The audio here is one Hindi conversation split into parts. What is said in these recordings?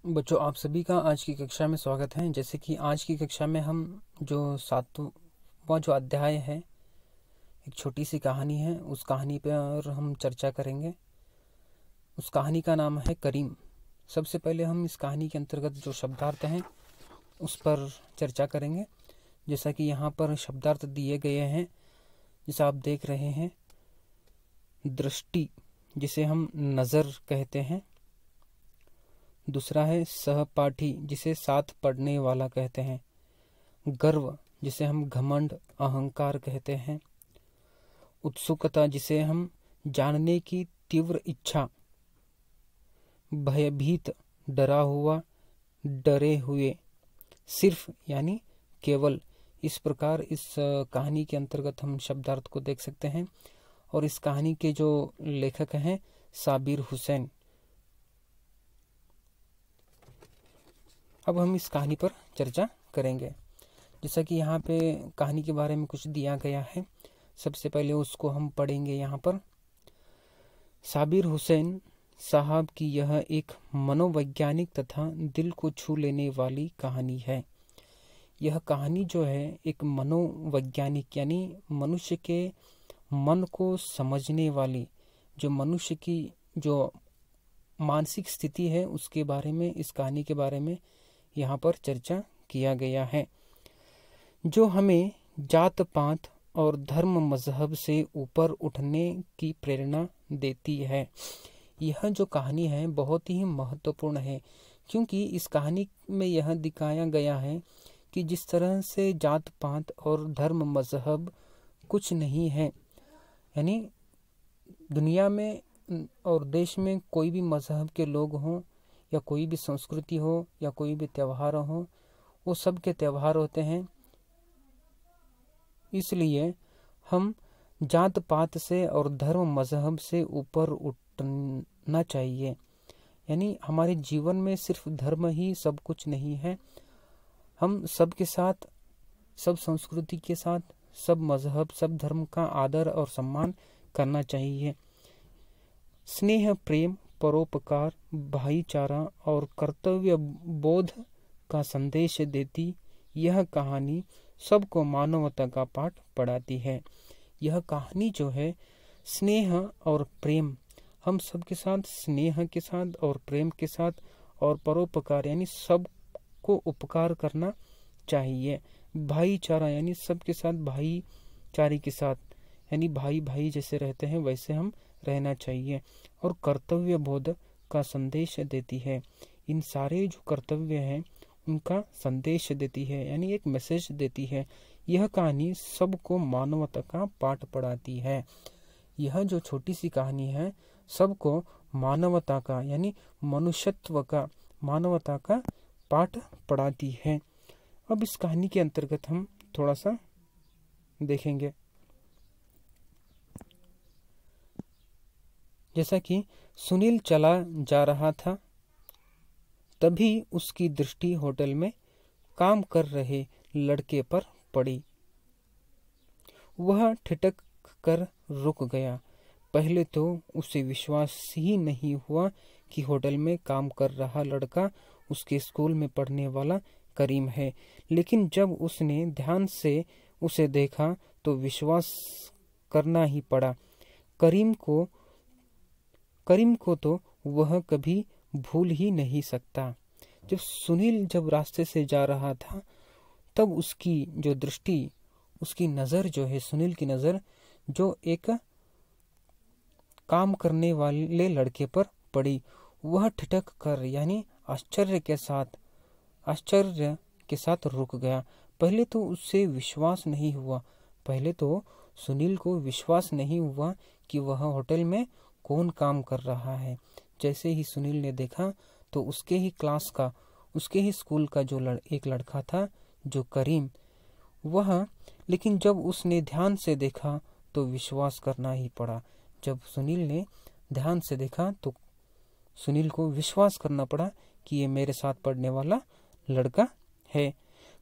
बच्चों, आप सभी का आज की कक्षा में स्वागत है। जैसे कि आज की कक्षा में हम जो 7वां जो अध्याय है, एक छोटी सी कहानी है, उस कहानी पर हम चर्चा करेंगे। उस कहानी का नाम है करीम। सबसे पहले हम इस कहानी के अंतर्गत जो शब्दार्थ हैं उस पर चर्चा करेंगे। जैसा कि यहाँ पर शब्दार्थ दिए गए हैं, जैसा आप देख रहे हैं। दृष्टि, जिसे हम नज़र कहते हैं। दूसरा है सहपाठी, जिसे साथ पढ़ने वाला कहते हैं। गर्व, जिसे हम घमंड अहंकार कहते हैं। उत्सुकता, जिसे हम जानने की तीव्र इच्छा। भयभीत, डरा हुआ, डरे हुए। सिर्फ यानी केवल। इस प्रकार इस कहानी के अंतर्गत हम शब्दार्थ को देख सकते हैं। और इस कहानी के जो लेखक हैं साबिर हुसैन। अब हम इस कहानी पर चर्चा करेंगे। जैसा कि यहाँ पे कहानी के बारे में कुछ दिया गया है, सबसे पहले उसको हम पढ़ेंगे। यहाँ पर साबिर हुसैन साहब की यह एक मनोवैज्ञानिक तथा दिल को छू लेने वाली कहानी है। यह कहानी जो है एक मनोवैज्ञानिक यानी मनुष्य के मन को समझने वाली, जो मनुष्य की जो मानसिक स्थिति है उसके बारे में, इस कहानी के बारे में यहाँ पर चर्चा किया गया है। जो हमें जात पात और धर्म मजहब से ऊपर उठने की प्रेरणा देती है। यह जो कहानी है बहुत ही महत्वपूर्ण है, क्योंकि इस कहानी में यह दिखाया गया है कि जिस तरह से जात पात और धर्म मजहब कुछ नहीं है, यानी दुनिया में और देश में कोई भी मजहब के लोग हों या कोई भी संस्कृति हो या कोई भी त्यौहार हो, वो सब के त्यौहार होते हैं। इसलिए हम जात पात से और धर्म मजहब से ऊपर उठना चाहिए। यानी हमारे जीवन में सिर्फ धर्म ही सब कुछ नहीं है। हम सब के साथ, सब संस्कृति के साथ, सब मजहब, सब धर्म का आदर और सम्मान करना चाहिए। स्नेह, प्रेम, परोपकार, भाईचारा और कर्तव्य बोध का संदेश देती यह कहानी सबको मानवता का पाठ पढ़ाती है। यह कहानी जो है स्नेह और प्रेम, हम सबके साथ स्नेह के साथ और प्रेम के साथ और परोपकार यानी सबको उपकार करना चाहिए। भाईचारा यानी सबके साथ भाईचारे के साथ, यानी भाई भाई जैसे रहते हैं वैसे हम रहना चाहिए। और कर्तव्य बोध का संदेश देती है। इन सारे जो कर्तव्य हैं उनका संदेश देती है, यानी एक मैसेज देती है। यह कहानी सबको मानवता का पाठ पढ़ाती है। यह जो छोटी सी कहानी है सबको मानवता का यानी मनुष्यत्व का, मानवता का पाठ पढ़ाती है। अब इस कहानी के अंतर्गत हम थोड़ा सा देखेंगे। जैसा कि सुनील चला जा रहा था, तभी उसकी दृष्टि होटल में काम कर रहे लड़के पर पड़ी। वह ठिठक कर रुक गया। पहले तो उसे विश्वास ही नहीं हुआ कि होटल में काम कर रहा लड़का उसके स्कूल में पढ़ने वाला करीम है। लेकिन जब उसने ध्यान से उसे देखा तो विश्वास करना ही पड़ा। करीम को तो वह कभी भूल ही नहीं सकता। जब सुनील रास्ते से जा रहा था तब उसकी जो दृष्टि, उसकी नज़र जो है, सुनील की नज़र जो एक काम करने वाले लड़के पर पड़ी। वह ठिठक कर यानी आश्चर्य के साथ रुक गया। पहले तो उससे विश्वास नहीं हुआ, पहले तो सुनील को विश्वास नहीं हुआ कि वह होटल में कौन काम कर रहा है। जैसे ही सुनील ने देखा तो उसके ही क्लास का, उसके ही स्कूल का जो एक लड़का था जो करीम, वह, लेकिन जब उसने ध्यान से देखा तो विश्वास करना ही पड़ा। जब सुनील ने ध्यान से देखा तो सुनील को विश्वास करना पड़ा कि ये मेरे साथ पढ़ने वाला लड़का है।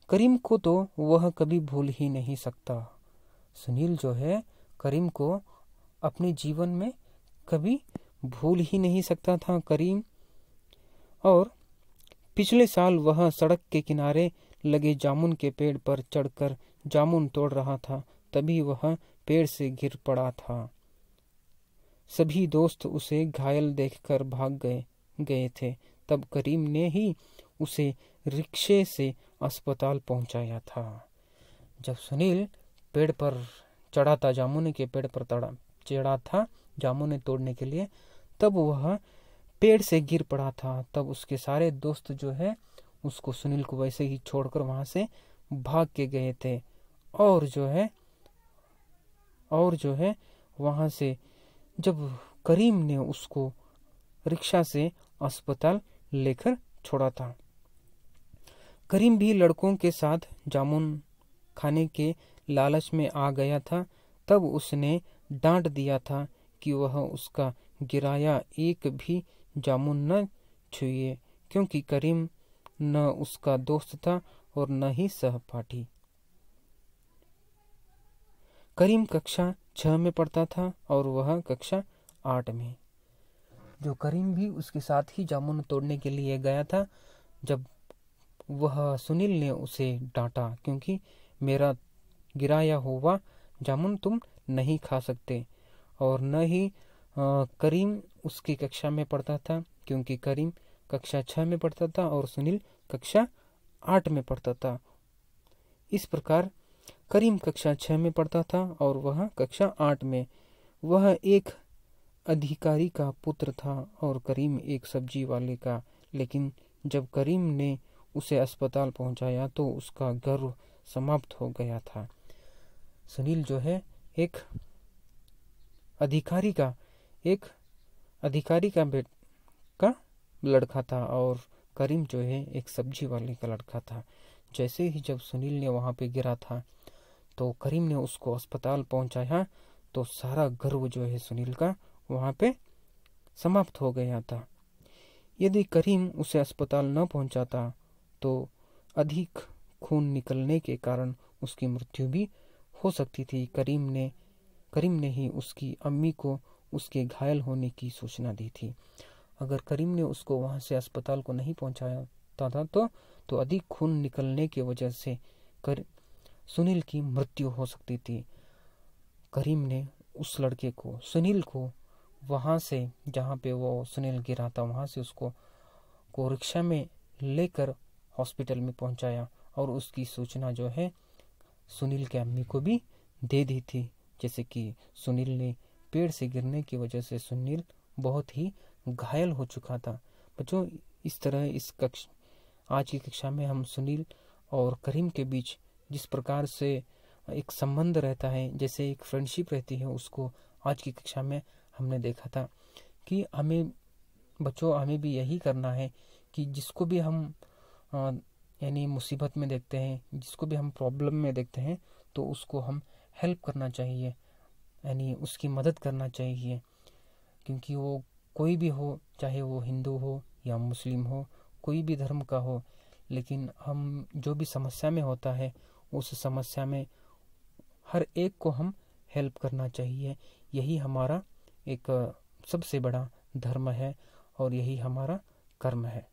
करीम को तो वह कभी भूल ही नहीं सकता। सुनील जो है करीम को अपने जीवन में कभी भूल ही नहीं सकता था करीम। और पिछले साल वह सड़क के किनारे लगे जामुन के पेड़ पर चढ़कर जामुन तोड़ रहा था, तभी वह पेड़ से गिर पड़ा था। सभी दोस्त उसे घायल देखकर भाग गए थे। तब करीम ने ही उसे रिक्शे से अस्पताल पहुंचाया था। जब सुनील पेड़ पर चढ़ा था, जामुन के पेड़ पर चढ़ा था जामुन तोड़ने के लिए, तब वह पेड़ से गिर पड़ा था। तब उसके सारे दोस्त जो है उसको, सुनील को वैसे ही छोड़कर वहां से भाग के गए थे। और जो है वहां से जब करीम ने उसको रिक्शा से अस्पताल लेकर छोड़ा था। करीम भी लड़कों के साथ जामुन खाने के लालच में आ गया था। तब उसने डांट दिया था कि वह उसका गिराया एक भी जामुन न छुए, क्योंकि करीम न उसका दोस्त था और न ही सहपाठी। करीम कक्षा 6 में पढ़ता था और वह कक्षा 8 में। जो करीम भी उसके साथ ही जामुन तोड़ने के लिए गया था, जब वह सुनील ने उसे डांटा, क्योंकि मेरा गिराया हुआ जामुन तुम नहीं खा सकते। और न ही करीम उसकी कक्षा में पढ़ता था, क्योंकि करीम कक्षा 6 में पढ़ता था और सुनील कक्षा 8 में पढ़ता था। इस प्रकार करीम कक्षा 6 में पढ़ता था और वह कक्षा 8 में। वह एक अधिकारी का पुत्र था और करीम एक सब्जी वाले का। लेकिन जब करीम ने उसे अस्पताल पहुंचाया तो उसका गर्व समाप्त हो गया था। सुनील जो है एक अधिकारी का लड़का था और करीम जो है एक सब्जी वाले का लड़का था। जैसे ही जब सुनील ने वहां पे गिरा था तो करीम ने उसको अस्पताल पहुंचाया, तो सारा गर्व जो है सुनील का वहां पे समाप्त हो गया था। यदि करीम उसे अस्पताल न पहुंचाता तो अधिक खून निकलने के कारण उसकी मृत्यु भी हो सकती थी। करीम ने ही उसकी अम्मी को उसके घायल होने की सूचना दी थी। अगर करीम ने उसको वहां से अस्पताल को नहीं पहुंचाया था तो अधिक खून निकलने की वजह से सुनील की मृत्यु हो सकती थी। करीम ने उस लड़के को, सुनील को, वहां से जहां पे वो सुनील गिरा था वहां से उसको रिक्शा में लेकर हॉस्पिटल में पहुंचाया और उसकी सूचना जो है सुनील के अम्मी को भी दे दी थी। जैसे कि सुनील ने पेड़ से गिरने की वजह से सुनील बहुत ही घायल हो चुका था। बच्चों, इस तरह आज की कक्षा में हम सुनील और करीम के बीच जिस प्रकार से एक संबंध रहता है, जैसे एक फ्रेंडशिप रहती है, उसको आज की कक्षा में हमने देखा था कि हमें भी यही करना है कि जिसको भी हम यानी मुसीबत में देखते हैं, जिसको भी हम प्रॉब्लम में देखते हैं, तो उसको हम हेल्प करना चाहिए, यानी उसकी मदद करना चाहिए। क्योंकि वो कोई भी हो, चाहे वो हिंदू हो या मुस्लिम हो, कोई भी धर्म का हो, लेकिन हम जो भी समस्या में होता है उस समस्या में हर एक को हम हेल्प करना चाहिए। यही हमारा एक सबसे बड़ा धर्म है और यही हमारा कर्म है।